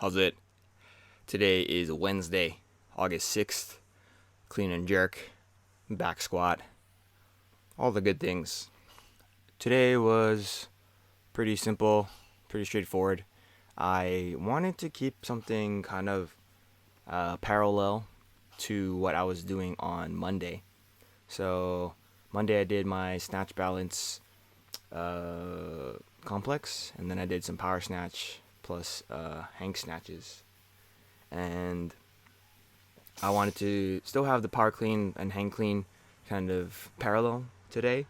How's it? Today is Wednesday, August 6th. Clean and jerk, back squat, all the good things. Today was pretty simple, pretty straightforward. I wanted to keep something kind of parallel to what I was doing on Monday. So, Monday I did my snatch balance complex, and then I did some power snatch plus hang snatches. And I wanted to still have the power clean and hang clean kind of parallel today,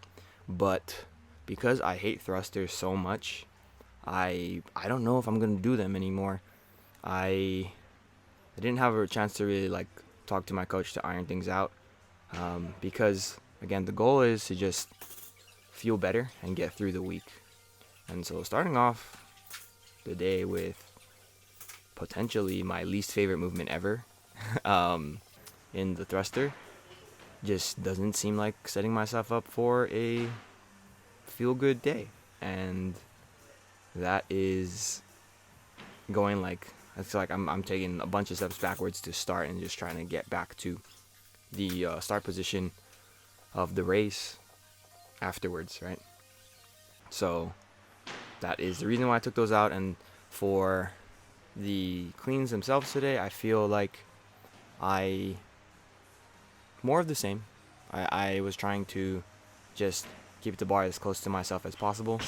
but because I hate thrusters so much, I don't know if I'm gonna do them anymore. I didn't have a chance to really like talk to my coach to iron things out, because again the goal is to just feel better and get through the week. And so starting off the day with potentially my least favorite movement ever, in the thruster, just doesn't seem like setting myself up for a feel good day. And that is going like, it's like I'm taking a bunch of steps backwards to start and just trying to get back to the start position of the race afterwards, right? So that is the reason why I took those out. And for the cleans themselves today, I feel like I more of the same. I was trying to just keep the bar as close to myself as possible,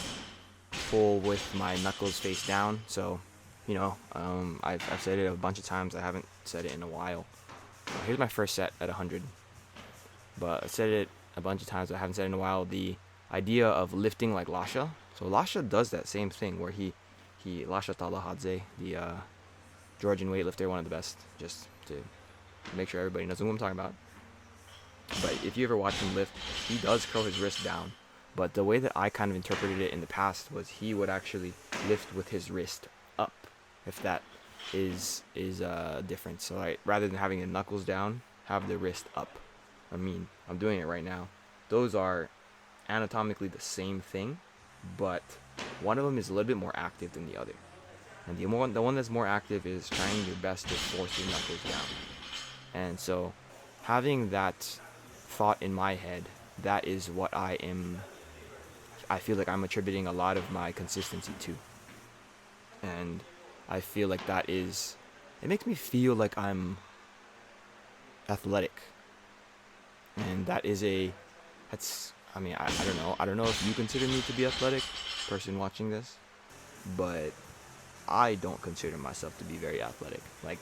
pull with my knuckles face down. So, I've said it a bunch of times. I haven't said it in a while. Here's my first set at 100, but I said it a bunch of times. I haven't said it in a while. The idea of lifting like Lasha. So Lasha does that same thing where he Lasha Talahadze, the Georgian weightlifter, one of the best, just to make sure everybody knows who I'm talking about. But if you ever watch him lift, he does curl his wrist down. But the way that I kind of interpreted it in the past was he would actually lift with his wrist up, if that is a difference. So rather than having the knuckles down, have the wrist up. I'm doing it right now. Those are anatomically the same thing, but one of them is a little bit more active than the other. And the one that's more active is trying your best to force your knuckles down. And so having that thought in my head, that is what I feel like I'm attributing a lot of my consistency to. And I feel like it makes me feel like I'm athletic. And I don't know. I don't know if you consider me to be athletic, person watching this, but I don't consider myself to be very athletic. Like,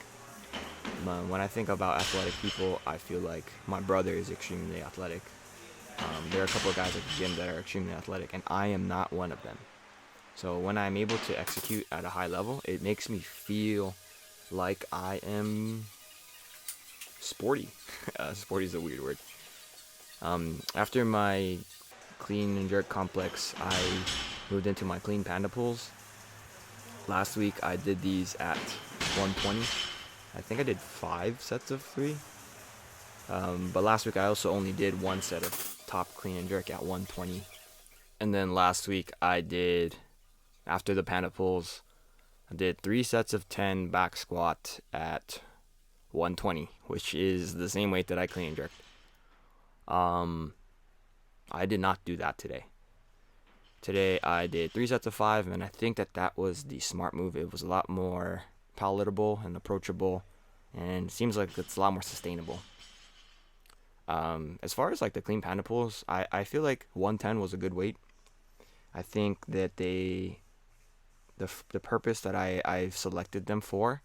when I think about athletic people, I feel like my brother is extremely athletic. There are a couple of guys at the gym that are extremely athletic, and I am not one of them. So when I'm able to execute at a high level, it makes me feel like I am sporty. Sporty is a weird word. After my clean and jerk complex, I moved into my clean panda pulls. Last week I did these at 120. I think I did 5 sets of 3. But last week I also only did 1 set of top clean and jerk at 120. And then last week I did, after the panda pulls, I did 3 sets of 10 back squat at 120, which is the same weight that I clean and jerked. I did not do that today. Today I did 3 sets of 5, and I think that was the smart move. It was a lot more palatable and approachable, and seems like it's a lot more sustainable. As far as like the clean panda pulls, I feel like 110 was a good weight. I think that the purpose that I've selected them for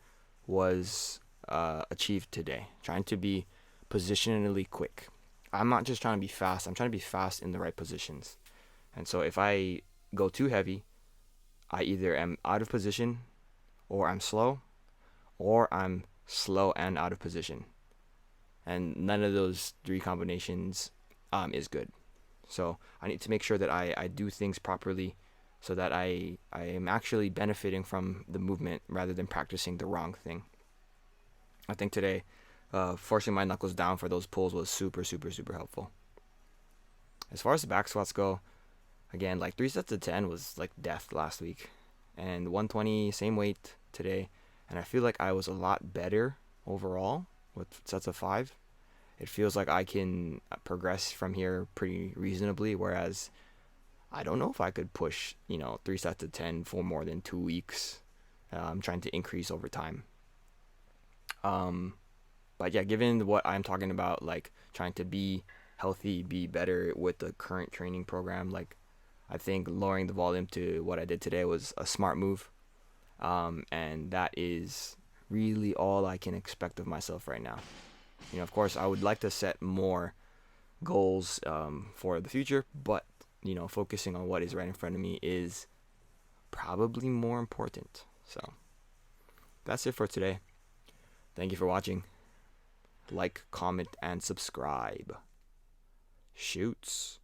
was achieved today. Trying to be positionally quick. I'm not just trying to be fast. I'm trying to be fast in the right positions. And so if I go too heavy, I either am out of position, or I'm slow, or I'm slow and out of position. And none of those 3 combinations is good. So I need to make sure that I do things properly so that I am actually benefiting from the movement rather than practicing the wrong thing. I think today, forcing my knuckles down for those pulls was super, super, super helpful. As far as the back squats go, again, like 3 sets of 10 was like death last week. And 120, same weight today. and I feel like I was a lot better overall with sets of 5. It feels like I can progress from here pretty reasonably, whereas I don't know if I could push, 3 sets of 10 for more than 2 weeks. I'm trying to increase over time. But yeah, given what I'm talking about, like trying to be healthy, be better with the current training program, like I think lowering the volume to what I did today was a smart move. And that is really all I can expect of myself right now. Of course, I would like to set more goals for the future, but focusing on what is right in front of me is probably more important. So that's it for today. Thank you for watching. Like, comment, and subscribe. Shoots.